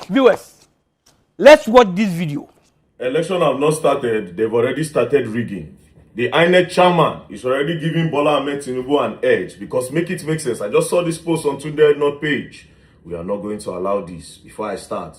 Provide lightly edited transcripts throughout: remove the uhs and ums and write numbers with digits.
Viewers, let's watch this video. Election have not started. They've already started rigging. The Inec chairman is already giving Bola Ahmed Tinubu an edge because make it make sense. I just saw this post on Tunde Not page. We are not going to allow this. Before I start,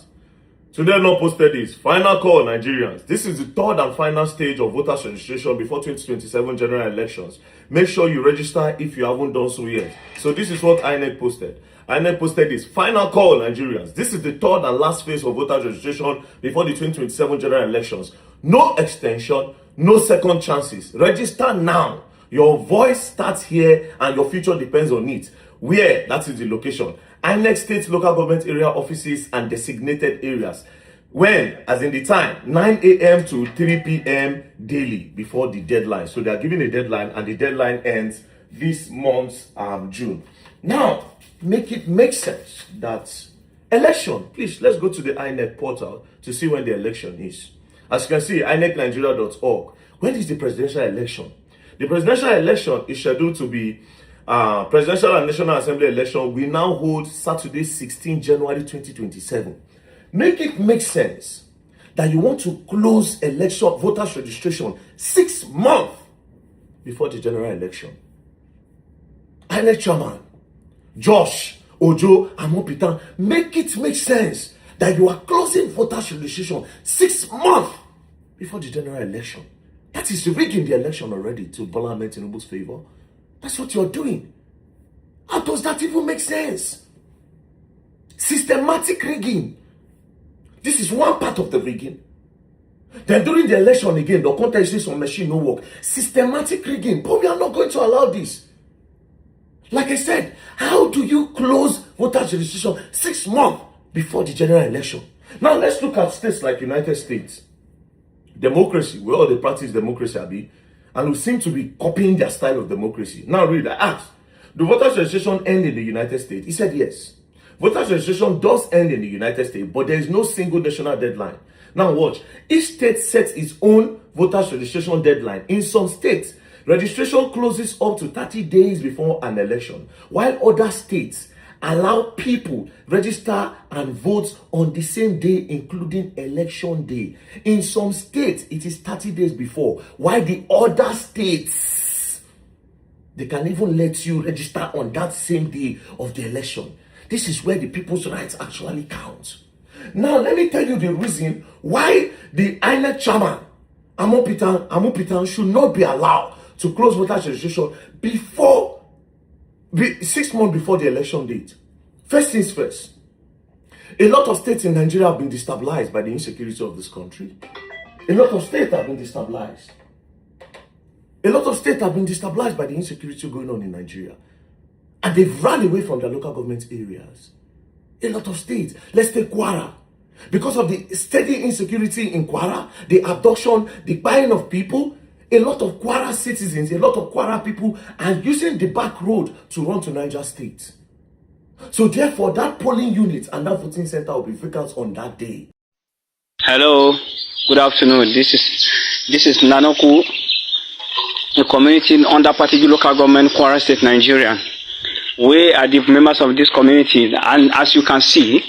Tunde Not posted this. Final call, Nigerians. This is the third and final stage of voters registration before 2027 general elections. Make sure you register if you haven't done so yet. So this is what Inec posted. Inec posted this. Final call, Nigerians. This is the third and last phase of voters registration before the 2027 general elections. No extension, no second chances. Register now. Your voice starts here and your future depends on it. Where? That is the location. Inec state local government area offices and designated areas. When? As in the time, 9 a.m. to 3 p.m. daily before the deadline. So they are giving a deadline and the deadline ends this month, June. Now, make it make sense that election, please, let's go to the Inec portal to see when the election is. As you can see, inecnigeria.org. When is the presidential election? The presidential election is scheduled to be presidential and national assembly election. We now hold Saturday, 16 January 2027. Make it make sense that you want to close election voters registration 6 months before the general election. Inec chairman Josh Ojo Amopitan, make it make sense that you are closing voters registration 6 months before the general election. That is rigging the election already to Bola Ahmed Tinubu's favor. That's what you're doing. How does that even make sense? Systematic rigging. This is one part of the rigging. Then during the election again, the contest says some machine no work. Systematic rigging. But we are not going to allow this. Like I said, how do you close voters registration 6 months before the general election? Now let's look at states like United States. Democracy, where all they practice democracy, Abi, and we seem to be copying their style of democracy. Now read, I asked, do voters registration end in the United States? He said yes. Voters registration does end in the United States, but there is no single national deadline. Now watch, each state sets its own voters registration deadline. In some states, registration closes up to 30 days before an election, while other states allow people register and vote on the same day, including election day. In some states, it is 30 days before, while the other states, they can even let you register on that same day of the election. This is where the people's rights actually count. Now, let me tell you the reason why the Inec chairman, Amopitan, should not be allowed to close voters registration before 6 months before the election date. First things first, a lot of states in Nigeria have been destabilized by the insecurity of this country. A lot of states have been destabilized. A lot of states have been destabilized by the insecurity going on in Nigeria. And they've run away from their local government areas. A lot of states. Let's take Kwara. Because of the steady insecurity in Kwara, the abduction, the buying of people, a lot of Kwara citizens, a lot of Kwara people are using the back road to run to Niger State. So therefore, that polling unit and that voting center will be vacant on that day. Hello, good afternoon. This is Nanoku, a community under Patigi local government, Kwara State, Nigeria. We are the members of this community, and as you can see,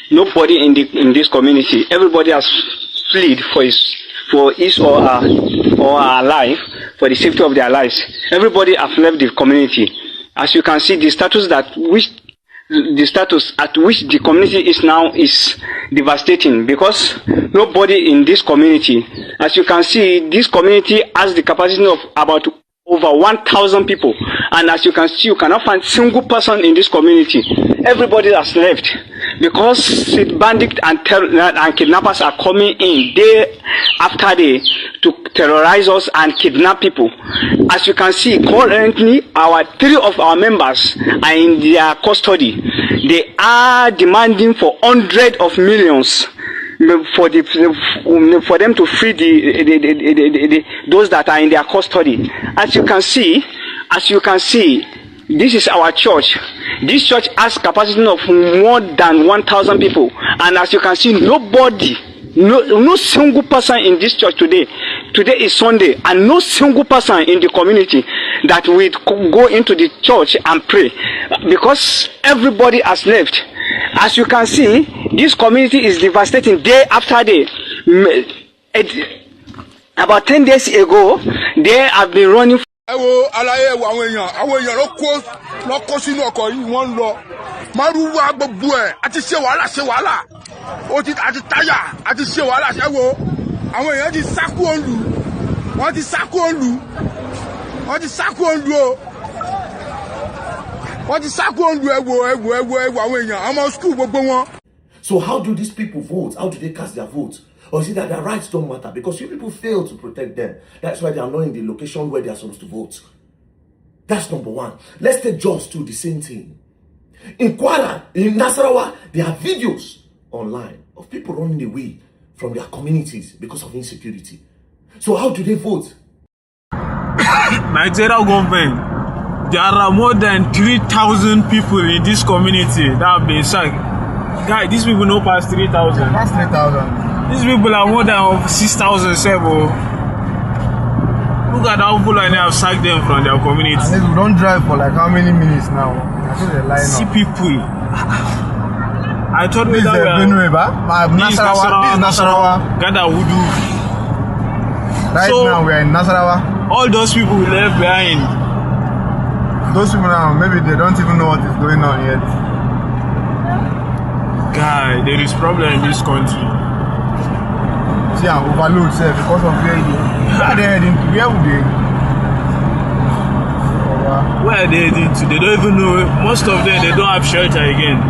nobody in this community, everybody has fled for his or her life, for the safety of their lives. Everybody has left the community. As you can see, the status at which the community is now is devastating, because nobody in this community, as you can see, this community has the capacity of about over 1,000 people, and as you can see, you cannot find a single person in this community. Everybody has left because bandits and kidnappers are coming in day after day to terrorize us and kidnap people. As you can see, currently, 3 of our members are in their custody. They are demanding for hundreds of millions for them to free those that are in their custody. As you can see, this is our church. This church has capacity of more than 1,000 people, and as you can see, no single person in this church today. Today is Sunday, and no single person in the community that will go into the church and pray, because everybody has left. As you can see, This community is devastating day after day. About 10 days ago, they have been running. Ẹ wo àlàyé wo àwọn èèyàn ló kó sínú ọkọ̀ yìí wọ́n ń lọ márùwá gbogbo ẹ̀ àti ṣe wàhálà àti táyà àti ṣe wàhálà ṣe wo àwọn èèyàn ti sákú òǹlù wọ́n ti sákú òǹlù o wọ́n ti sákú òǹlù ẹ wo àwọn èèyàn ọmọ skul gbogbo wọn. So how do these people vote? How do they cast their vote? Or is it that their rights don't matter? Because you people fail to protect them. That's why they are not in the location where they are supposed to vote. That's number one. Let's take Jos to the same thing. In Kwara, in Nasarawa, there are videos online of people running away from their communities because of insecurity. So how do they vote? Nigeria government, there are more than 3,000 people in this community that have been sacked. Guy, these people no pass 3,000. Past 3,000. These people are more than 6,000. Look at how people like they have sacked them from their community. And we don't drive for like how many minutes now? See people. I thought this is Benue, this is Nasarawa. Gada Wudu. Right so, now we are in Nasarawa. All those people we left behind. Those people now, maybe they don't even know what is going on yet. Guy, there is problem in this country. See, I'm overload, sir, because of where they heading to. Where would they? Where are they heading to? They don't even know. Most of them, they don't have shelter again.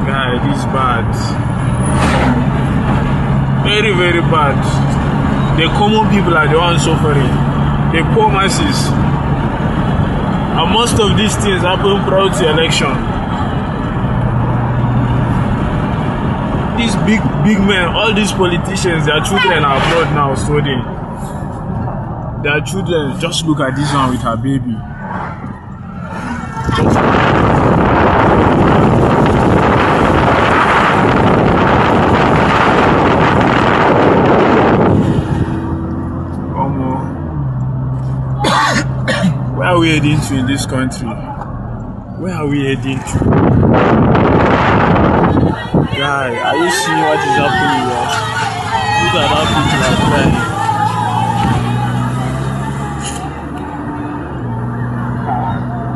Guy, this is bad. Very, very bad. The common people are the ones suffering. The poor masses. And most of these things happen prior to election. These big men, all these politicians, their children are abroad now studying. Their children, just look at this one with her baby. Where are we heading to in this country? Where are we heading to? Guy, are you seeing what is happening here? Look at how people are crying.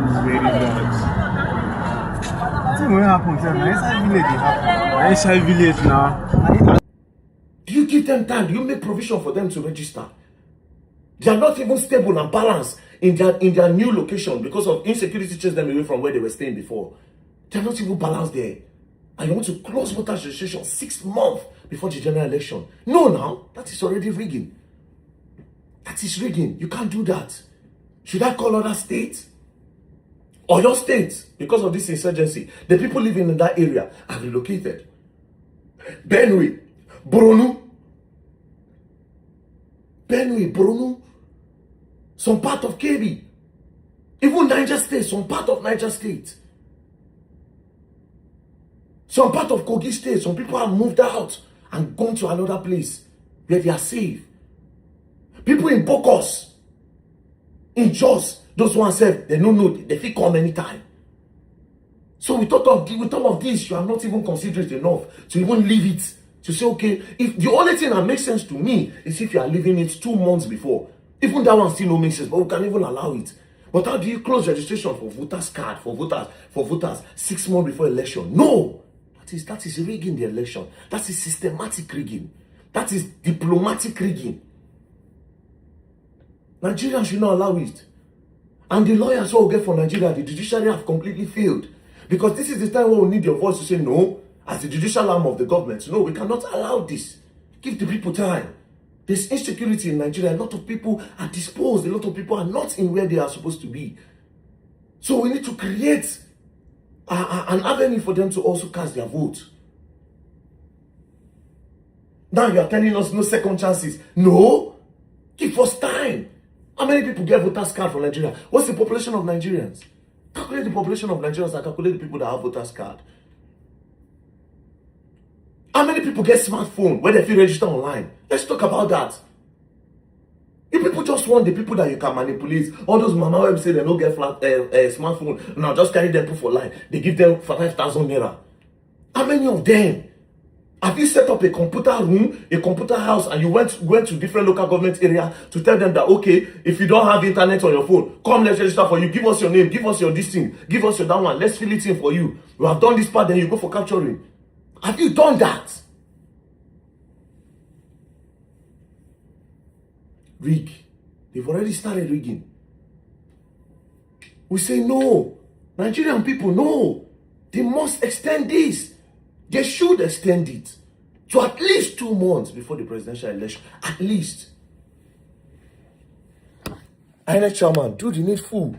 It's very bad. I think what happens inside village it happens. Inside village now. Do you give them time? Do you make provision for them to register? They are not even stable and balanced in their new location because of insecurity chased them away from where they were staying before. They are not even balanced there. And you want to close voter registration 6 months before the general election. No, now, that is already rigging. That is rigging. You can't do that. Should I call other states? Or your state, because of this insurgency, the people living in that area are relocated. Benue, Borno, some part of Kebbi, even Niger State, some part of Niger State. Some part of Kogi State, some people have moved out and gone to another place where they are safe. People in Bokos, in Jos, those ones said they don't know, they fit come anytime. So with all of this, you are not even considerate enough to even leave it. To say, okay, if the only thing that makes sense to me is if you are leaving it 2 months before. Even that one still don't make sense, but we can even allow it. But how do you close registration for voters card, for voters 6 months before election? No! That is rigging the election. That is systematic rigging. That is diplomatic rigging. Nigerians should not allow it. And the lawyers who will get for Nigeria, the judiciary have completely failed. Because this is the time where we need your voice to say no, as the judicial arm of the government. No, we cannot allow this. Give the people time. There's insecurity in Nigeria. A lot of people are disposed. A lot of people are not in where they are supposed to be. So we need to create an avenue for them to also cast their vote. Now you are telling us no second chances. No. Give us time. How many people get voters card from Nigeria? What's the population of Nigerians? Calculate the population of Nigerians and calculate the people that have voters card. How many people get smartphone where they feel register online? Let's talk about that. You people just want the people that you can manipulate. All those mama who say they don't get smartphone. Now just carry them for line. They give them 5,000 naira. How many of them? Have you set up a computer room, a computer house, and you went to different local government area to tell them that, okay, if you don't have internet on your phone, come, let's register for you. Give us your name, give us your this thing, give us your that one. Let's fill it in for you. You have done this part, then you go for capturing. Have you done that? Rig. They've already started rigging. We say no. Nigerian people, no. They must extend this. They should extend it to at least 2 months before the presidential election. At least. Inec chairman, do the needful.